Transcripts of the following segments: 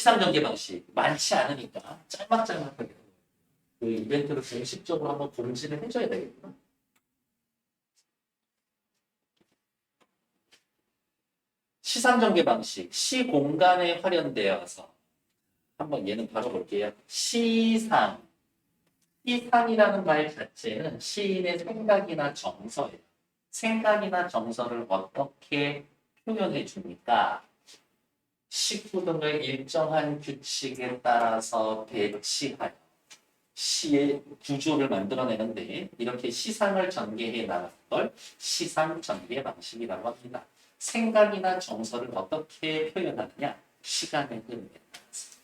시상 전개 방식 많지 않으니까 짤막짤막하게 그 이벤트를 공식적으로 한번 공지를 해줘야 되겠구나. 시상 전개 방식, 시 공간에 활용되어서 한번 얘는 바로 볼게요. 시상. 시상이라는 말 자체는 시인의 생각이나 정서예요. 생각이나 정서를 어떻게 표현해 줍니까? 식구 등을 일정한 규칙에 따라서 배치하여 시의 구조를 만들어내는데 이렇게 시상을 전개해 나가는 걸 시상 전개 방식이라고 합니다. 생각이나 정서를 어떻게 표현하느냐? 시간의 흐름에 따라서,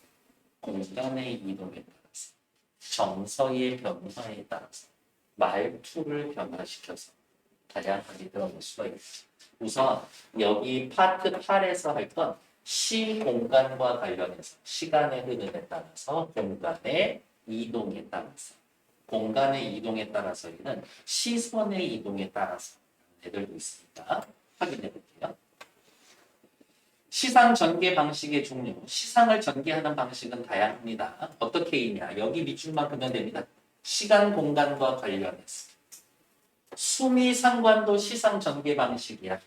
공간의 이동에 따라서, 정서의 변화에 따라서 말투를 변화시켜서 다양하게 드러낼 수가 있죠. 우선 여기 파트 8에서 할 건 시 공간과 관련해서 시간의 흐름에 따라서 공간의 이동에 따라서 공간의 이동에 따라서는 시선의 이동에 따라서 애들도 있으니까 확인해 볼게요. 시상 전개 방식의 종류. 시상을 전개하는 방식은 다양합니다. 어떻게 있냐? 여기 밑줄만 보면 됩니다. 시간 공간과 관련해서 수미 상관도 시상 전개 방식이야.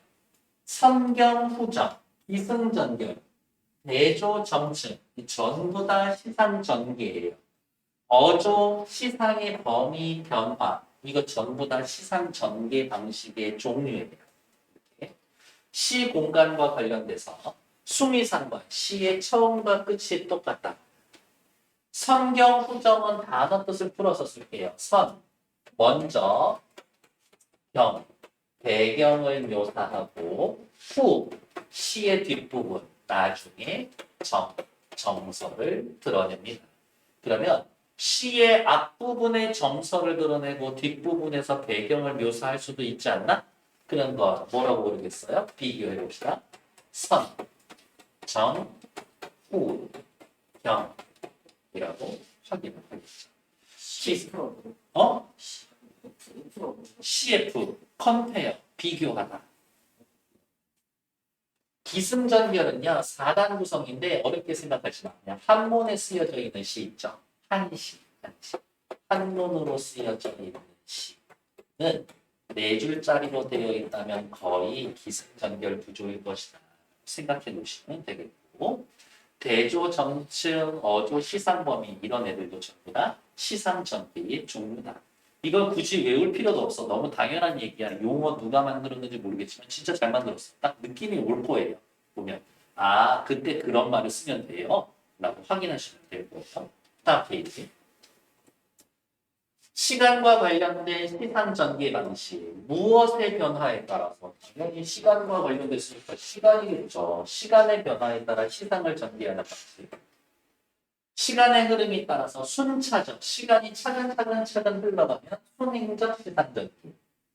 선경 후정, 기승전결, 대조 정층 전부 다 시상 전개예요. 어조 시상의 범위 변화 이거 전부 다 시상 전개 방식의 종류예요. 시 공간과 관련돼서 수미상관 시의 처음과 끝이 똑같다. 선경 후정은 단어 뜻을 풀어서 쓸게요. 선 먼저 경 배경을 묘사하고 후 시의 뒷부분 나중에 정서를 드러냅니다. 그러면 시의 앞부분의 정서를 드러내고 뒷부분에서 배경을 묘사할 수도 있지 않나? 그런 거 뭐라고 부르겠어요? 비교해 봅시다. 선, 정, 후, 경이라고 확인을 하겠죠. CF, 컴페어, 비교하다. 기승전결은요, 4단 구성인데 어렵게 생각하지 마. 그냥 한문에 쓰여져 있는 시 있죠. 한시. 한문으로 쓰여져 있는 시는 4줄짜리로 되어 있다면 거의 기승전결 구조일 것이다. 생각해 놓으시면 되겠고 대조, 정층, 어조, 시상범위 이런 애들도 전부 다 시상전개의 종류다. 이걸 굳이 외울 필요도 없어. 너무 당연한 얘기야. 용어 누가 만들었는지 모르겠지만 진짜 잘 만들었어. 딱 느낌이 올 거예요. 보면 아 그때 그런 말을 쓰면 돼요. 라고 확인하시면 되고 다음 페이지. 시간과 관련된 시상 전개 방식. 무엇의 변화에 따라서 당연히 시간과 관련됐으니까 시간이겠죠. 시간의 변화에 따라 시상을 전개하는 방식. 시간의 흐름에 따라서 순차적, 시간이 차근차근 흘러가면 순행적 시상 전개.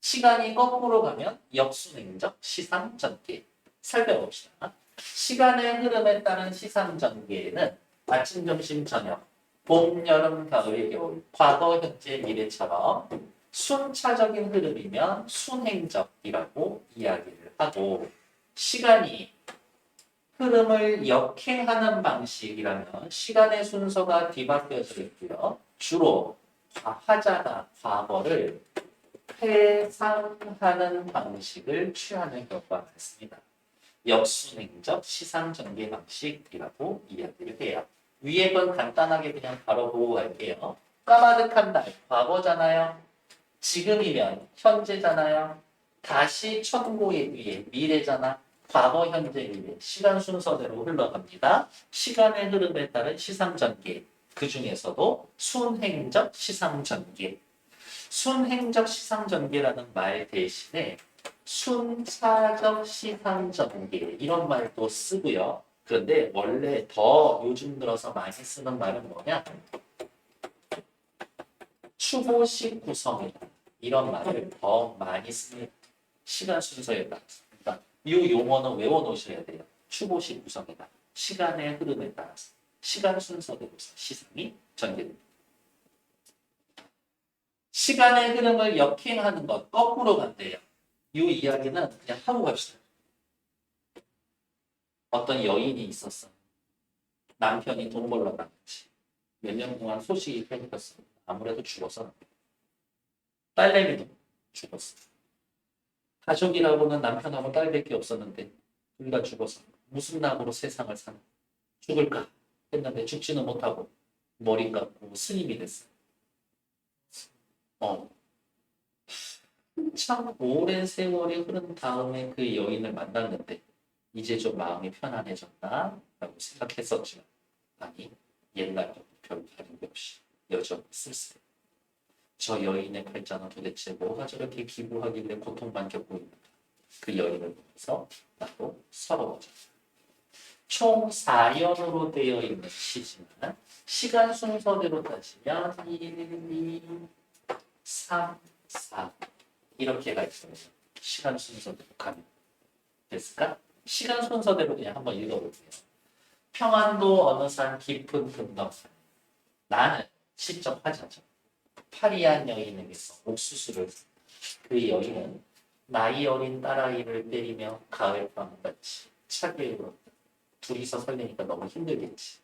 시간이 거꾸로 가면 역순행적 시상 전개. 살펴봅시다. 시간의 흐름에 따른 시상 전개는 아침, 점심, 저녁, 봄, 여름, 가을, 겨울, 과거, 현재, 미래처럼 순차적인 흐름이면 순행적이라고 이야기를 하고 시간이 흐름을 역행하는 방식이라면 시간의 순서가 뒤바뀌어져 있고요. 주로 화자가 과거를 회상하는 방식을 취하는 경우가 많습니다. 역순행적 시상전개 방식이라고 이야기를 해요. 위에 건 간단하게 그냥 바로 보고 갈게요. 까마득한 날, 과거잖아요. 지금이면 현재잖아요. 다시 천고의 위에 미래잖아. 과거, 현재, 미래. 시간 순서대로 흘러갑니다. 시간의 흐름에 따른 시상전개. 그 중에서도 순행적 시상전개. 순행적 시상전개라는 말 대신에 순차적 시상전개 이런 말도 쓰고요. 그런데 원래 더 요즘 들어서 많이 쓰는 말은 뭐냐? 추보식 구성이다. 이런 말을 더 많이 씁니다. 시간 순서에 따라서. 그러니까 이 용어는 외워놓으셔야 돼요. 추보식 구성이다. 시간의 흐름에 따라서. 시간 순서대로서 시상이 전개됩니다. 시간의 흐름을 역행하는 것, 거꾸로 간대요. 이 이야기는 그냥 하고 갑시다. 어떤 여인이 있었어. 남편이 돈 벌러 나갔지. 몇 년 동안 소식이 끊겼어. 아무래도 죽었어. 딸내미도 죽었어. 가족이라고는 남편하고 딸밖에 없었는데 둘 다 죽어서 무슨 낙으로 세상을 사나. 죽을까 했는데 죽지는 못하고 머리 감고 스님이 됐어. 어. 참 오랜 세월이 흐른 다음에 그 여인을 만났는데 이제 좀 마음이 편안해졌나? 라고 생각했었지만 아니 옛날과 별 다른 게 없이 여전히 쓸쓸해. 저 여인의 팔자는 도대체 뭐가 저렇게 기부하길래 고통만 겪고 있는가? 그 여인을 보면서 나도 서러워져. 총 4연으로 되어 있는 시지만 시간 순서대로 따지면 1, 2, 3, 4 이렇게가 있어요. 시간 순서대로 가면 됐을까? 시간 순서대로 그냥 한번 읽어볼게요. 평안도 어느 산 깊은 금덕산 나는 시적 화자죠. 파리한 여인에게서 옥수수를 샀다. 그 여인은 나이 어린 딸아이를 때리며 가을밤같이 차게 울었다. 둘이서 살려니까 너무 힘들겠지.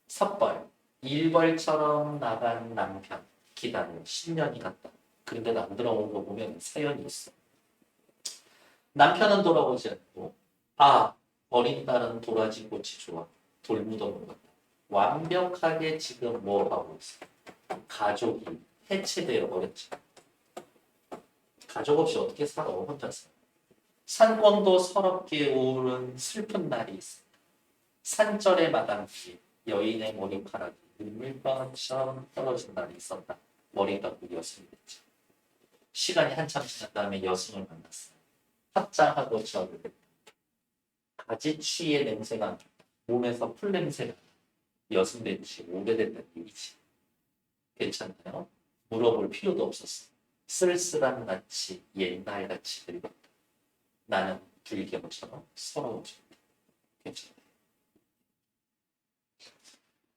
삿벌, 일벌처럼 나간 남편 기다려 10년이 갔다. 그런데 안 들어온 거 보면 사연이 있어. 남편은 돌아오지 않고 어린 딸은 도라지 꽃이 좋아. 돌무더기 같다. 완벽하게 지금 뭐 하고 있어? 가족이 해체되어 버렸지. 가족 없이 어떻게 살아 혼자서. 산권도 서럽게 오른 슬픈 날이 있어. 산절의 마당 위에 여인의 머리카락이 물방울처럼 떨어진 날이 있었다. 머리가 그 여승이 됐죠. 시간이 한참 지난 다음에 여승을 만났어요. 합장하고 절을 했다. 가지취의 냄새가 안 났다. 몸에서 풀 냄새가 난다. 여승된 지 오래됐다는 얘기지. 괜찮나요? 물어볼 필요도 없었어. 쓸쓸한 낯이 옛날같이 늙었다. 나는 불경처럼 서러워졌다. 괜찮아요.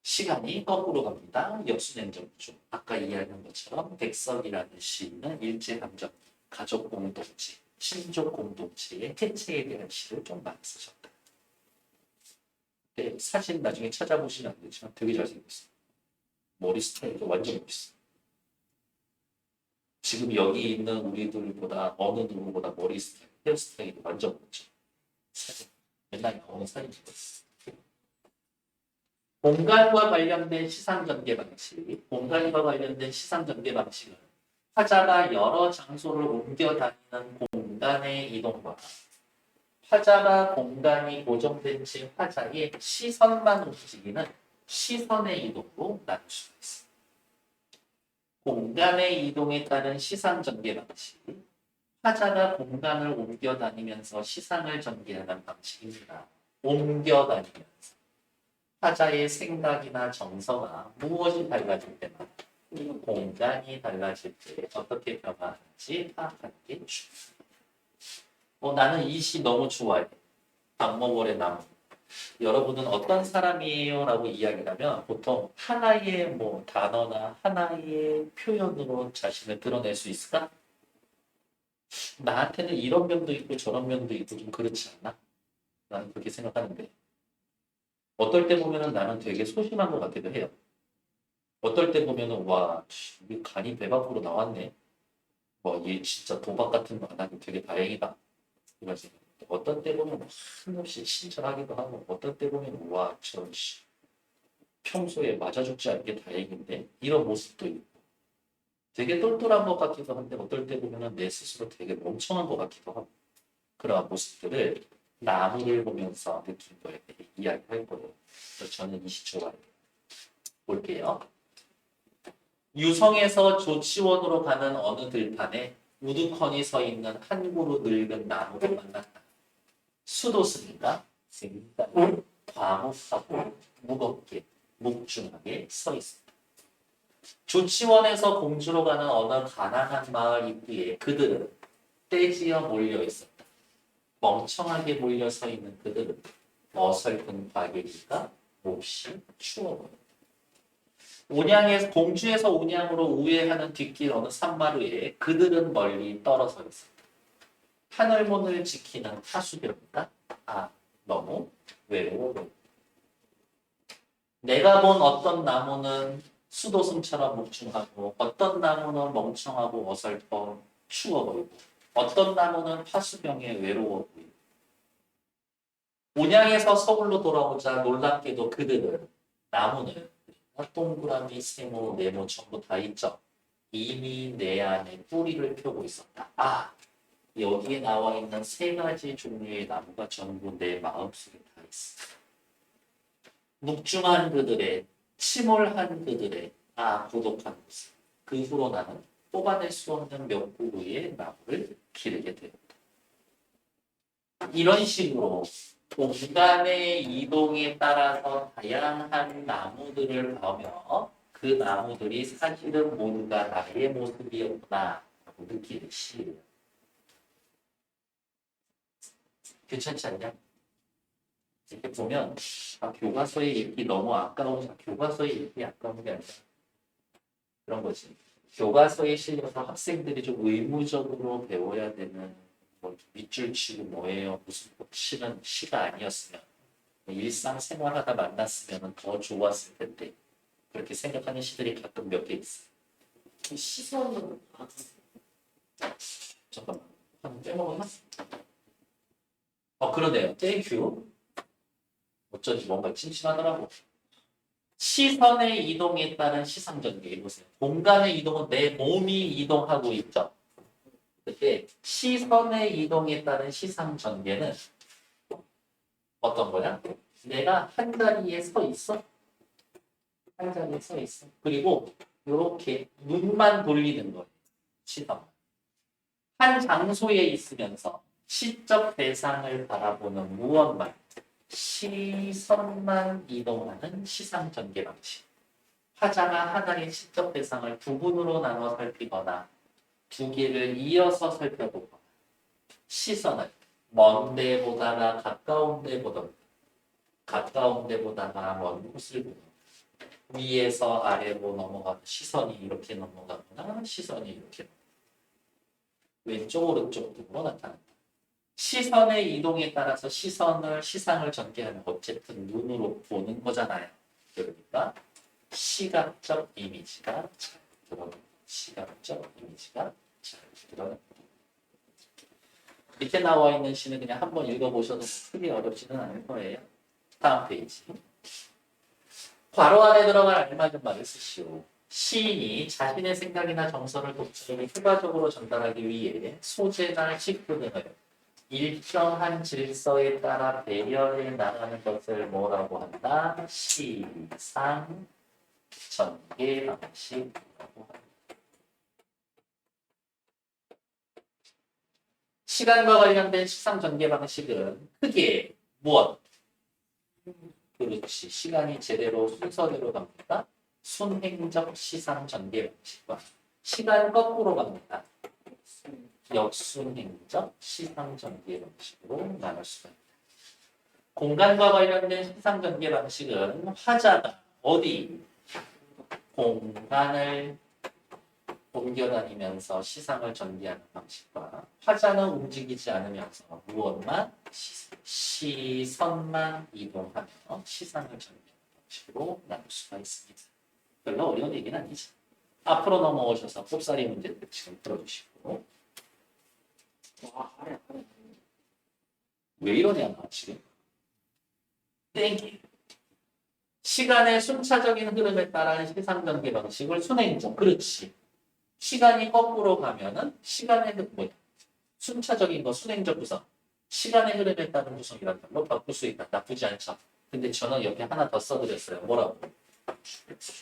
시간이 거꾸로 갑니다. 역순행정주. 아까 이야기한 것처럼 백석이라는 시인은 일제감정, 가족 공동체, 친족 공동체의 해체에 대한 시를 좀 많이 쓰셨다. 네, 사진 나중에 찾아보시면 안 되지만 되게 잘생겼어요. 머리 스타일도 완전 멋있어. 지금 여기 있는 우리들보다 어느 누구보다 머리 스타일, 헤어스타일이 완전 멋져. 사진. 맨날 나오는 사진 찍었어. 공간과 관련된 시상 전개 방식. 공간과 관련된 시상 전개 방식은 화자가 여러 장소를 옮겨 다니는 공간의 이동과 화자가 공간이 고정된 채 화자의 시선만 움직이는 시선의 이동으로 나눌 수가 있습니다. 공간의 이동에 따른 시상 전개 방식. 화자가 공간을 옮겨 다니면서 시상을 전개하는 방식입니다. 옮겨 다니면서. 화자의 생각이나 정서가 무엇이 달라질 때마다 공간이 달라질 때 어떻게 변화하는지 파악하는 게 중요합니다. 나는 이 시 너무 좋아해. 박모월의 나무. 여러분은 어떤 사람이에요? 라고 이야기를 하면 보통 하나의 단어나 하나의 표현으로 자신을 드러낼 수 있을까? 나한테는 이런 면도 있고 저런 면도 있고 좀 그렇지 않나? 나는 그렇게 생각하는데 어떨 때 보면은 나는 되게 소심한 것 같기도 해요. 어떨 때 보면은 와, 이게 간이 배 밖으로 나왔네. 얘 진짜 도박 같은 거 안 하고 되게 다행이다. 이러지. 어떤 때 보면 한없이 친절하기도 하고 어떤 때 보면 와, 저 평소에 맞아 죽지 않게 다행인데 이런 모습도 있고 되게 똘똘한 것 같기도 한데 어떨 때 보면은 내 스스로 되게 멍청한 것 같기도 하고 그런 모습들을 나무를 보면서 느낀 거에 대해 이야기할 거예요. 그래서 저는 이 시 좋아해요. 볼게요. 유성에서 조치원으로 가는 어느 들판에 우두커니 서 있는 한 그루 늙은 나무를 만났다. 수도승인가? 승인가? 과묵하고 무겁게 묵중하게 서 있습니다. 조치원에서 공주로 가는 어느 가난한 마을 입구에 그들은 떼지어 몰려 있었다. 멍청하게 몰려 서 있는 그들은 어설픈 과객이가 몹시 추워보인다. 공주에서 온양으로 우회하는 뒷길 어느 산마루에 그들은 멀리 떨어져 있었다. 하늘문을 지키는 하수병인가? 너무 외로워. 내가 본 어떤 나무는 수도승처럼 묵중하고 어떤 나무는 멍청하고 어설퍼 추워 보이고 어떤 나무는 파수병에 외로워 보이고 온양에서 서울로 돌아오자 놀랍게도 그들은 나무는 동그라미, 세모, 네모 전부 다 있죠. 이미 내 안에 뿌리를 펴고 있었다. 아, 여기에 나와 있는 세 가지 종류의 나무가 전부 내 마음속에 다 있어. 묵중한 그들의, 침울한 그들의, 고독한 모습. 그 후로 나는 뽑아낼 수 없는 몇 그루의 나무를 기르게 되었다. 이런 식으로 공간의 이동에 따라서 다양한 나무들을 보며 그 나무들이 사실은 모두가 나의 모습이었구나 라고 느끼는 시예요. 괜찮지 않냐? 이렇게 보면 교과서에 읽기 너무 아까운, 교과서에 읽기 아까운 게 아니라 그런 거지. 교과서에 실려서 학생들이 좀 의무적으로 배워야 되는 뭐 밑줄 치고 뭐예요 무슨 치는 시가 아니었으면 일상생활하다 만났으면 더 좋았을 텐데 그렇게 생각하는 시들이 가끔 몇 개 있어. 시선은 잠깐만 한 빼먹었나? 그러네요. 땡큐. 어쩐지 뭔가 찜찜하더라고. 시선의 이동에 따른 시상 전개 보세요. 공간의 이동은 내 몸이 이동하고 있죠. 그때 시선의 이동에 따른 시상 전개는 어떤 거야? 내가 한 자리에 서 있어. 한 자리에 서 있어. 그리고 이렇게 눈만 돌리는 거예요. 시선. 한 장소에 있으면서 시적 대상을 바라보는 무언만 시선만 이동하는 시상 전개 방식. 화자가 하나의 시적 대상을 두 분으로 나눠 살피거나 두 개를 이어서 살펴보거나 시선을 먼 데보다가 가까운 데보다 가까운 데보다가 먼 곳을 보고 위에서 아래로 넘어가는 시선이 이렇게 넘어가거나 시선이 이렇게 왼쪽 오른쪽 등으로 나타난다. 시선의 이동에 따라서 시상을 전개하는 어쨌든 눈으로 보는 거잖아요. 그러니까 시각적 이미지가 잘 드러납니다. 시각적 이미지가 잘 드러납니다. 밑에 나와 있는 시는 그냥 한번 읽어보셔도 크게 어렵지는 않을 거예요. 다음 페이지. 괄호 안에 들어갈 알맞은 말을 쓰시오. 시인이 자신의 생각이나 정서를 독자에게 효과적으로 전달하기 위해 소재나 식구 등을 일정한 질서에 따라 배열해 나가는 것을 뭐라고 한다? 시상 전개 방식이라고 한다. 시간과 관련된 시상 전개 방식은 크게 무엇? 그렇지. 시간이 제대로 순서대로 갑니다. 순행적 시상 전개 방식과 시간 거꾸로 갑니다. 역순행적 시상 전개 방식으로 나눌 수가 있다. 공간과 관련된 시상 전개 방식은 화자가 어디? 공간을 옮겨다니면서 시상을 전개하는 방식과 화자는 움직이지 않으면서 무엇만? 시선만 이동하며 시상을 전개하는 방식으로 나눌 수가 있습니다. 별로 어려운 얘기는 아니죠. 앞으로 넘어오셔서 꼽사리 문제를 지금 풀어주시고 왜 이러냐 나 지금 땡기 시간의 순차적인 흐름에 따른 시상 전개 방식을 순행적 그렇지. 시간이 거꾸로 가면은 시간의 뭐야? 순차적인 거 순행적 구성. 시간의 흐름에 따른 구성이라는 걸로 바꿀 수 있다. 나쁘지 않죠. 근데 저는 여기 하나 더 써드렸어요. 뭐라고?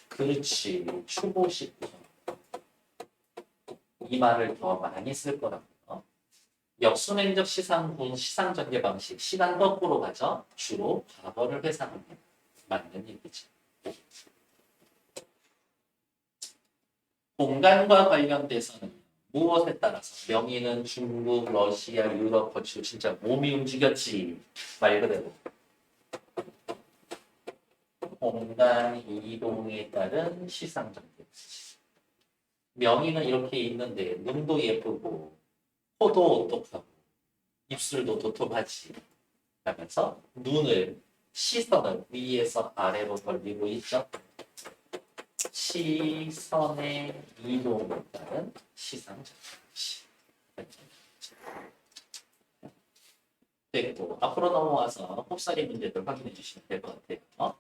그렇지. 추보식 구성. 이 말을 더 많이 쓸 거라고요. 역순행적 시상 전개 방식. 시간 거꾸로 가죠. 주로 과거를 회상합니다. 맞는 얘기죠. 공간과 관련돼서는 무엇에 따라서 명의는 중국, 러시아, 유럽 거치고 진짜 몸이 움직였지 말 그대로 공간 이동에 따른 시상 전개. 명의는 이렇게 있는데 눈도 예쁘고 코도 오똑하고 입술도 도톰하지 하면서 눈을 시선을 위에서 아래로 돌리고 있죠. 시선의 이동에 따른 시상작용시. 됐고 앞으로 넘어와서 곱살이 문제들 확인해 주시면 될 것 같아요.